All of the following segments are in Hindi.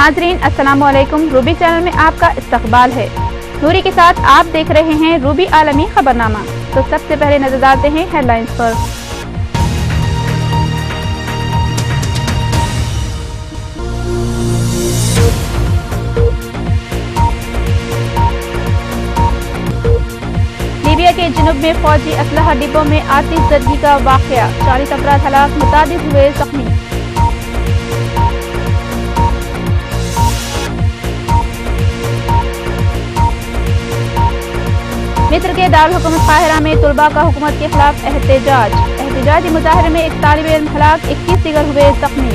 नाजरीन अस्सलाम वालेकुम। रूबी चैनल में आपका इस्तकबाल है। नूरी के साथ आप देख रहे हैं रूबी आलमी खबरनामा। तो सबसे पहले नजर डालते हैं हेडलाइंस पर। लीबिया के जुनूब में फौजी असलहा डिब्बों में आतिशज़दगी का वाक़या, 40 अफराद हलाक, मुतादिद हुए जख्मी। मिस्र के दारुल हुकूमत काहिरा में तुलबा का हुकूमत के खिलाफ एहतजाजी मुजाहरे में एक तालिब इल्म हलाक, 21 दीगर हुए जख्मी।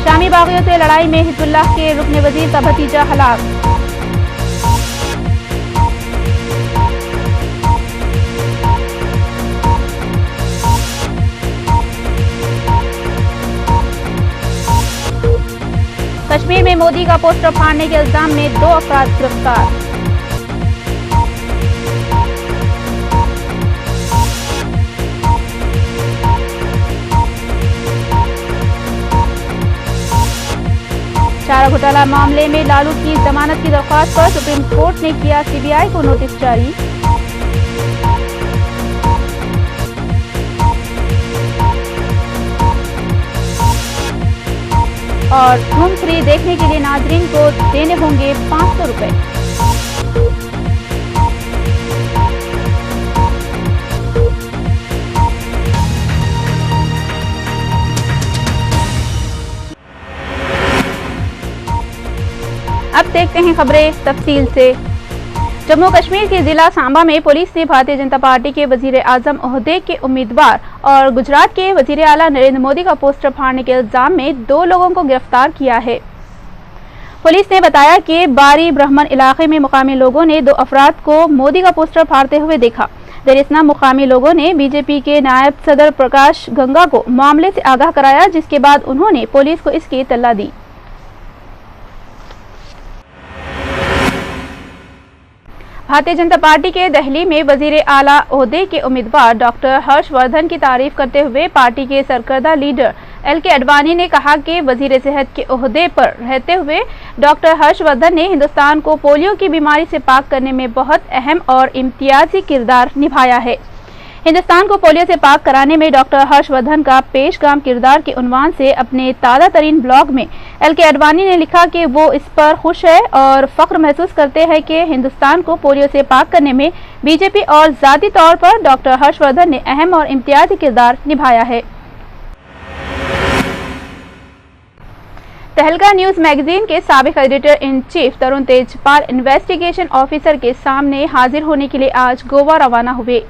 शामी बागियों से लड़ाई में हिज़्बुल्लाह के रुकन वजीर का भतीजा हलाक। कश्मीर में मोदी का पोस्टर फाड़ने के इल्जाम में 2 अफराद गिरफ्तार। चारा घोटाला मामले में लालू की जमानत की दरख्वास्त पर सुप्रीम कोर्ट ने किया सीबीआई को नोटिस जारी। और धूम 3 देखने के लिए नाजरीन को देने होंगे 500 रुपए। अब देखते हैं खबरें तफसील से। जम्मू कश्मीर के जिला सांबा में पुलिस ने भारतीय जनता पार्टी के वजीर आजम ओहदे के उम्मीदवार और गुजरात के वजीर आला नरेंद्र मोदी का पोस्टर फाड़ने के इल्जाम में 2 लोगों को गिरफ्तार किया है। पुलिस ने बताया कि बारी ब्राह्मण इलाके में मुकामी लोगों ने 2 अफराद को मोदी का पोस्टर फाड़ते हुए देखा। दरअसल मुकामी लोगों ने बीजेपी के नायब सदर प्रकाश गंगा को मामले से आगाह कराया, जिसके बाद उन्होंने पुलिस को इसकी इत्तला दी। भारतीय जनता पार्टी के दिल्ली में वजीर आला ओहदे के उम्मीदवार डॉक्टर हर्षवर्धन की तारीफ करते हुए पार्टी के सरकर्दा लीडर एल.के. आडवाणी ने कहा कि वजीर सेहत के ओहदे पर रहते हुए डॉक्टर हर्षवर्धन ने हिंदुस्तान को पोलियो की बीमारी से पाक करने में बहुत अहम और इम्तियाजी किरदार निभाया है। हिंदुस्तान को पोलियो से पाक कराने में डॉक्टर हर्षवर्धन का पेशगाम किरदार के उन्वान से अपने ताज़ा तरीन ब्लॉग में एल.के. आडवाणी ने लिखा कि वो इस पर खुश है और फख्र महसूस करते हैं कि हिंदुस्तान को पोलियो से पाक करने में बीजेपी और ज़ाती तौर पर डॉक्टर हर्षवर्धन ने अहम और इम्तियाजी किरदार निभाया है। तहलका न्यूज मैगजीन के साबिक editor in chief Tarun Tejpal investigation officer के सामने हाजिर होने के लिए आज गोवा रवाना हुए।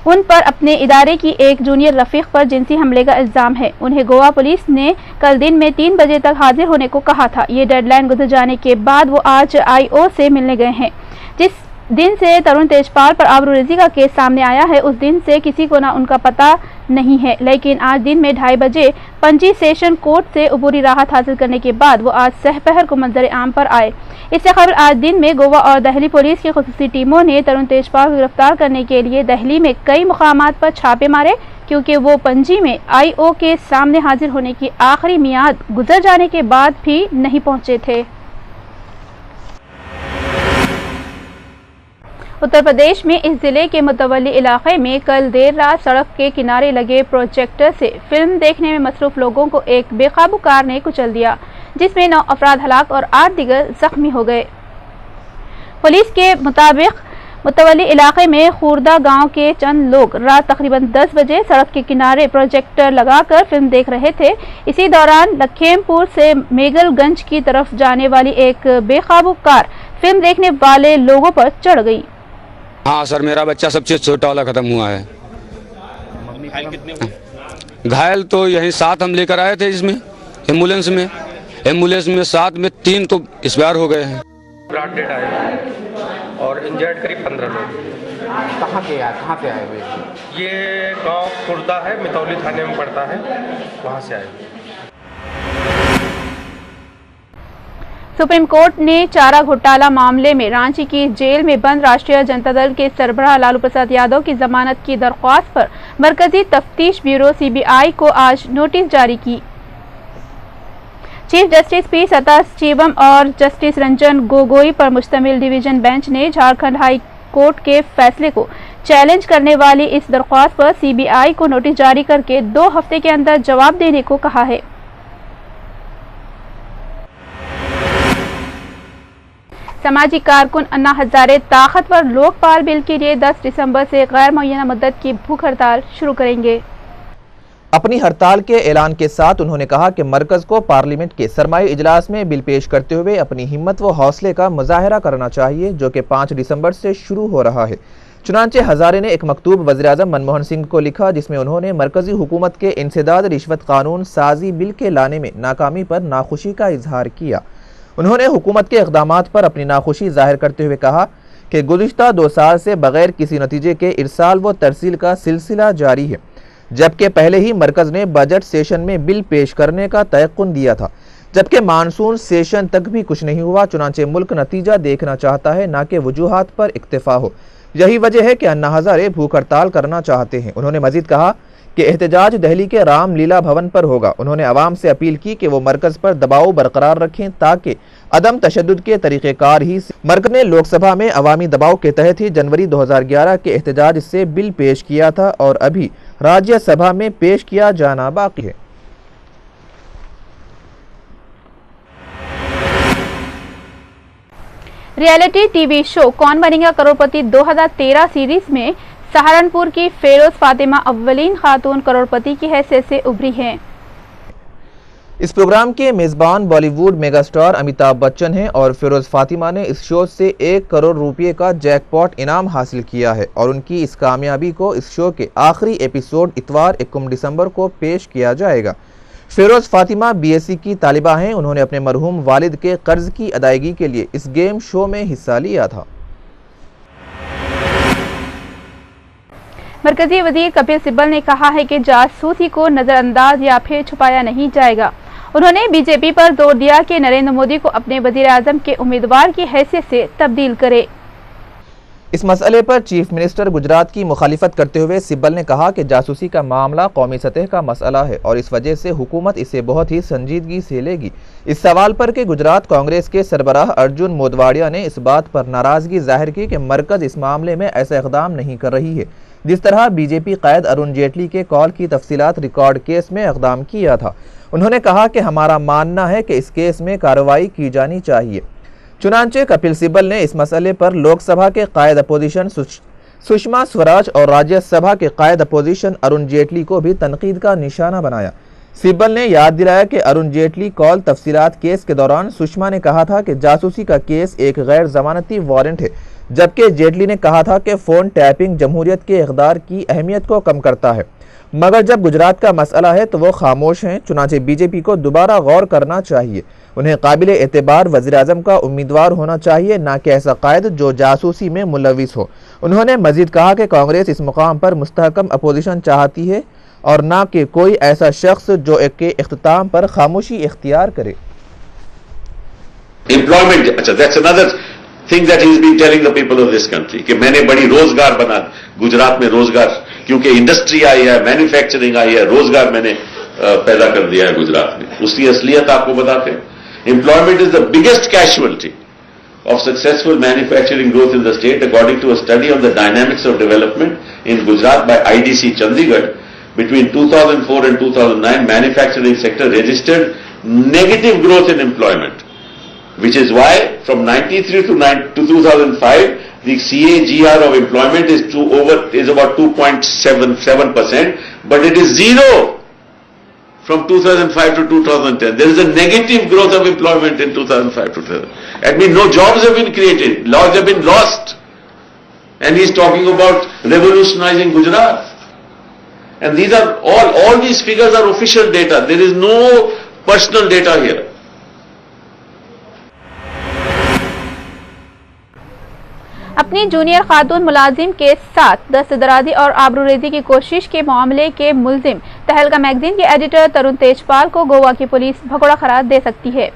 उन पर अपने इदारे की एक जूनियर रफीक पर जिनसी हमले का इल्जाम है। उन्हें गोवा पुलिस ने कल दिन में 3 बजे तक हाजिर होने को कहा था। ये डेडलाइन गुजर जाने के बाद वो आज आईओ से मिलने गए हैं। जिस दिन से तरुण तेजपाल पर आबरूरेज़ी का केस सामने आया है, उस दिन से किसी को ना उनका पता नहीं है, लेकिन आज दिन में 2:30 बजे पंजी सेशन कोर्ट से अबूरी राहत हासिल करने के बाद वो आज सहपहर को मंजर आम पर आए। इससे खबर आज दिन में गोवा और दिल्ली पुलिस की खुसूसी टीमों ने तरुण तेजपाल को गिरफ्तार करने के लिए दिल्ली में कई मुकामात पर छापे मारे, क्योंकि वो पंजी में आईओ के सामने हाजिर होने की आखिरी मियाद गुजर जाने के बाद भी नहीं पहुंचे थे। उत्तर प्रदेश में इस जिले के मुतवल्ली इलाके में कल देर रात सड़क के किनारे लगे प्रोजेक्टर से फिल्म देखने में मसरूफ लोगों को एक बेकाबू कार ने कुचल दिया, जिसमें 9 अफराद हलाक और 8 दीगर जख्मी हो गए। पुलिस के मुताबिक मुतवल्ली इलाके में खुर्दा गांव के चंद लोग रात तकरीबन 10 बजे सड़क के किनारे प्रोजेक्टर लगाकर फिल्म देख रहे थे। इसी दौरान लखीमपुर से मेगलगंज की तरफ जाने वाली एक बेकाबू कार फिल्म देखने वाले लोगों पर चढ़ गई। हाँ सर, मेरा बच्चा सबसे छोटा वाला खत्म हुआ है। घायल तो यहीं 7 हम लेकर आए थे इसमें एम्बुलेंस में 7 में 3 तो एक्सपायर हो गए हैं। ब्लड डेड आए और इंजर्ड करीब 15 लोग। कहाँ से आए हुए? ये गांव खुर्दा है, मितौली थाने में पड़ता है, वहाँ से आए। सुप्रीम कोर्ट ने चारा घोटाला मामले में रांची की जेल में बंद राष्ट्रीय जनता दल के सरबराह लालू प्रसाद यादव की जमानत की दरख्वास्त पर मरकजी तफ्तीश ब्यूरो सीबीआई को आज नोटिस जारी की। चीफ जस्टिस पी सदाशिवम और जस्टिस रंजन गोगोई पर मुश्तमिल डिवीजन बेंच ने झारखंड हाई कोर्ट के फैसले को चैलेंज करने वाली इस दरख्वास्त पर सीबीआई को नोटिस जारी करके 2 हफ्ते के अंदर जवाब देने को कहा है। समाजी कारकुन अन्ना हजारे ताकतवर लोकपाल बिल के लिए 10 दिसंबर से गैर मुअय्यना मुद्दत की भूख हड़ताल शुरू करेंगे। अपनी हड़ताल के ऐलान के साथ उन्होंने कहा कि मरकज को पार्लियामेंट के सरमाई इजलास में बिल पेश करते हुए अपनी हिम्मत व हौसले का मुजाहरा करना चाहिए, जो कि 5 दिसंबर से शुरू हो रहा है। चुनांचे हजारे ने एक मकतूब वज़ीर-ए-आज़म मनमोहन सिंह को लिखा, जिसमें उन्होंने मरकजी हुकूमत के इंसदाद रिश्वत कानून साजी बिल के लाने में नाकामी पर नाखुशी का इजहार किया। उन्होंने हुकूमत के इक़दामात पर अपनी नाखुशी जाहिर करते हुए कहा कि गुज़िश्ता 2 साल से बगैर किसी नतीजे के इरसाल व तरसील का सिलसिला जारी है, जबकि पहले ही मरकज ने बजट सेशन में बिल पेश करने का तयक्कुन दिया था, जबकि मानसून सेशन तक भी कुछ नहीं हुआ। चुनांचे मुल्क नतीजा देखना चाहता है, ना कि वजूहात पर इक्तफा हो। यही वजह है कि अन्ना हजारे भूख हड़ताल करना चाहते हैं। उन्होंने मजीद कहा कि एहतजाज दिल्ली के राम लीला भवन पर होगा। उन्होंने अवाम से अपील की कि वो मरकज पर दबाव बरकरार रखें, ताकि अदम तशद्दुद के तरीक़ेकार ही मरकज ने लोकसभा में अवामी दबाव के तहत ही जनवरी 2011 के एहतजाज से बिल पेश किया था और अभी राज्यसभा में पेश किया जाना बाकी है। रियलिटी टीवी शो कौन बनेगा करोड़पति 2013 सीरीज में सहारनपुर की फेरोज फातिमा अव्वलीन खातून करोड़पति की हैसियत से उभरी हैं। इस प्रोग्राम के मेजबान बॉलीवुड मेगास्टार अमिताभ बच्चन हैं और फिरोज फातिमा ने इस शो से 1 करोड़ रुपये का जैकपॉट इनाम हासिल किया है और उनकी इस कामयाबी को इस शो के आखिरी एपिसोड इतवार 21 दिसंबर को पेश किया जाएगा। फिरोज फातिमा बीएससी की तालिबा हैं। उन्होंने अपने मरहूम वालिद के कर्ज की अदायगी के लिए इस गेम शो में हिस्सा लिया था। मरकजी वजीर कपिल सिब्बल ने कहा है कि जासूसी को नजरअंदाज या फिर छुपाया नहीं जाएगा। उन्होंने बीजेपी पर जोर दिया कि नरेंद्र मोदी को अपने वजीर-ए-आज़म के उम्मीदवार की हैसियत से तब्दील करे। इस मसले पर चीफ मिनिस्टर गुजरात की मुखालिफत करते हुए सिब्बल ने कहा कि जासूसी का मामला कौमी सतह का मसला है और इस वजह से हुकूमत इसे बहुत ही संजीदगी से लेगी। इस सवाल पर कि गुजरात कांग्रेस के सरबराह अर्जुन मोदवाडिया ने इस बात पर नाराजगी जाहिर की कि मरकज इस मामले में ऐसा इक़दाम नहीं कर रही है, जिस तरह बीजेपी कायद अरुण जेटली के कॉल की तफसीलात रिकॉर्ड केस में इक़दाम किया था। उन्होंने कहा कि हमारा मानना है कि इस केस में कार्रवाई की जानी चाहिए। चुनांचे कपिल सिब्बल ने इस मसले पर लोकसभा के कायद अपोजिशन सुषमा स्वराज और राज्यसभा के कायद अपोजिशन अरुण जेटली को भी तनकीद का निशाना बनाया। सिब्बल ने याद दिलाया कि अरुण जेटली कॉल तफसीलात केस के दौरान सुषमा ने कहा था कि जासूसी का केस एक गैर जमानती वारंट है, जबकि जेटली ने कहा था कि फ़ोन टैपिंग जमहूरियत के इक़दार की अहमियत को कम करता है, मगर जब गुजरात का मसला है तो वो खामोश हैं। चुनांचे बीजेपी को दोबारा गौर करना चाहिए। उन्हें काबिल एतबार वज़ीर-ए-आज़म का उम्मीदवार होना चाहिए, ना कि ऐसा कायद जो जासूसी में मुलविस हो। उन्होंने मजीद कहा कि कांग्रेस इस मुकाम पर मुस्तहकम अपोजिशन चाहती है और ना कि कोई ऐसा शख्स जो एक के इख्तिताम पर खामोशी इख्तियार करे। एम्प्लॉयमेंट, अच्छा, that's another thing that he is been telling the people of this country कि मैंने बड़ी रोजगार बना गुजरात में, रोजगार क्योंकि इंडस्ट्री आई है, मैन्युफैक्चरिंग आई है, रोजगार मैंने पैदा कर दिया है गुजरात में। उसकी असलियत आपको बताते हैं। Employment is the biggest casualty of successful manufacturing growth in the state, according to a study on the dynamics of development in Gujarat by IDC Chandigarh. Between 2004 and 2009, manufacturing sector registered negative growth in employment, which is why from 93 to 2005, the CAGR of employment is about 2.77%, but it is zero from 2005 to 2010. There is a negative growth of employment in 2005 to 2010. That means no jobs have been created, jobs have been lost. And he is talking about revolutionizing Gujarat. And these are all these figures are official data. There is no personal data here. अपनी जूनियर खातून मुलाजिम के साथ दस्तदराजी और आबरूरेजी की कोशिश के मामले के मुल्जिम तहलका मैगजीन के एडिटर तरुण तेजपाल को गोवा की पुलिस भगोड़ा करार दे सकती है।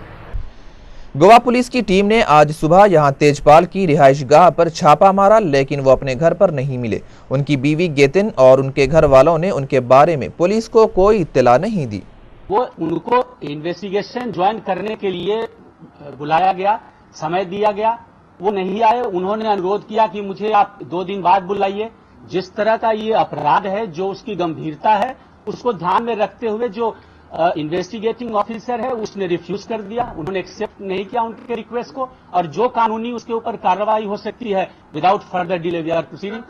गोवा पुलिस की टीम ने आज सुबह यहां तेजपाल की रिहाइश गाह पर छापा मारा, लेकिन वो अपने घर पर नहीं मिले। उनकी बीवी गेतिन और उनके घर वालों ने उनके बारे में पुलिस को कोई इत्तला नहीं दी। वो उनको इन्वेस्टिगेशन ज्वाइन करने के लिए बुलाया गया, समय दिया गया, वो नहीं आए। उन्होंने अनुरोध किया कि मुझे आप 2 दिन बाद बुलाइए। जिस तरह का ये अपराध है, जो उसकी गंभीरता है, उसको ध्यान में रखते हुए जो इन्वेस्टिगेटिंग ऑफिसर है उसने रिफ्यूज कर दिया, उन्होंने एक्सेप्ट नहीं किया उनके रिक्वेस्ट को, और जो कानूनी उसके ऊपर कार्रवाई हो सकती है without further delay we are proceeding.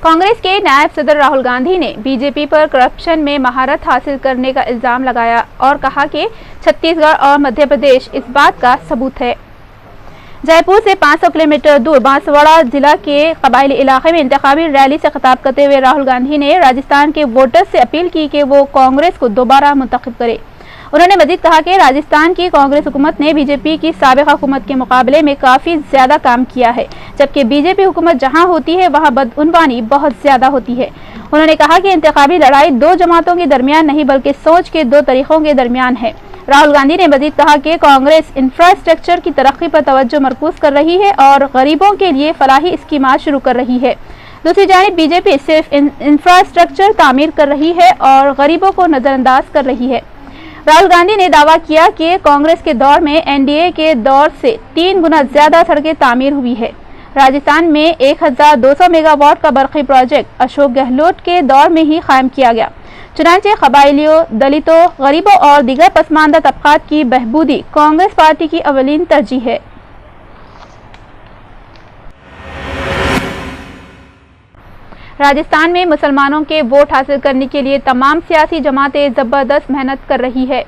Congress के नायब सदर राहुल गांधी ने बीजेपी पर करप्शन में महारत हासिल करने का इल्जाम लगाया और कहा कि छत्तीसगढ़ और मध्य प्रदेश इस बात का सबूत है। जयपुर से 500 किलोमीटर दूर बांसवाड़ा जिला के कबायली इलाके में इंतखाबी रैली से खिताब करते हुए राहुल गांधी ने राजस्थान के वोटर्स से अपील की कि वो कांग्रेस को दोबारा मुंतखब करे। उन्होंने मजीद कहा कि राजस्थान की कांग्रेस हुकूमत ने बीजेपी की साबिका हुकूमत के मुकाबले में काफी ज्यादा काम किया है, जबकि बीजेपी हुकूमत जहां होती है वहां बदउनवानी बहुत ज्यादा होती है। उन्होंने कहा कि इंतखाबी लड़ाई 2 जमातों के दरमियान नहीं बल्कि सोच के 2 तरीकों के दरमियान है। राहुल गांधी ने मजीद कहा कि कांग्रेस इंफ्रास्ट्रक्चर की तरक्की पर तवज्जो मरकूज कर रही है और गरीबों के लिए फलाही स्कीमात शुरू कर रही है। दूसरी जानिब बीजेपी सिर्फ इंफ्रास्ट्रक्चर तामीर कर रही है और गरीबों को नजरअंदाज कर रही है। राहुल गांधी ने दावा किया कि कांग्रेस के दौर में एनडीए के दौर से 3 गुना ज्यादा सड़कें तामीर हुई है। राजस्थान में 1200 मेगावाट का बरकी प्रोजेक्ट अशोक गहलोत के दौर में ही कायम किया गया। चुनांचे कबायलियों, दलितों, गरीबों और दीगर पसमानदा तबकात की बहबूदी कांग्रेस पार्टी की अवलीन तरजीह है। राजस्थान में मुसलमानों के वोट हासिल करने के लिए तमाम सियासी जमातें जबरदस्त मेहनत कर रही है,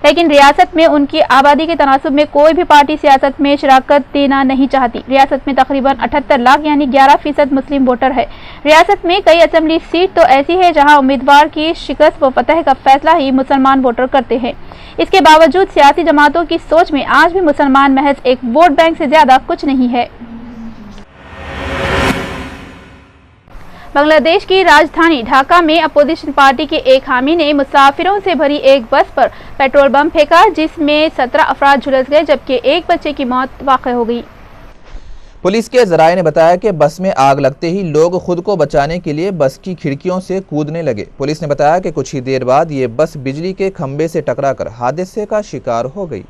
लेकिन रियासत में उनकी आबादी के तनासुब में कोई भी पार्टी सियासत में शिराकत देना नहीं चाहती। रियासत में तकरीबन 78 लाख यानी 11% मुस्लिम वोटर है। रियासत में कई असेंबली सीट तो ऐसी है जहां उम्मीदवार की शिकस्त व फतह का फैसला ही मुसलमान वोटर करते हैं। इसके बावजूद सियासी जमातों की सोच में आज भी मुसलमान महज एक वोट बैंक से ज्यादा कुछ नहीं है। बांग्लादेश की राजधानी ढाका में अपोजिशन पार्टी के एक हामी ने मुसाफिरों से भरी एक बस पर पेट्रोल बम फेंका, जिसमें 17 अफराद झुलस गए जबकि एक बच्चे की मौत वाक़ हो गई। पुलिस के जराये ने बताया कि बस में आग लगते ही लोग खुद को बचाने के लिए बस की खिड़कियों से कूदने लगे। पुलिस ने बताया कि कुछ ही देर बाद ये बस बिजली के खंभे से टकराकर हादसे का शिकार हो गई।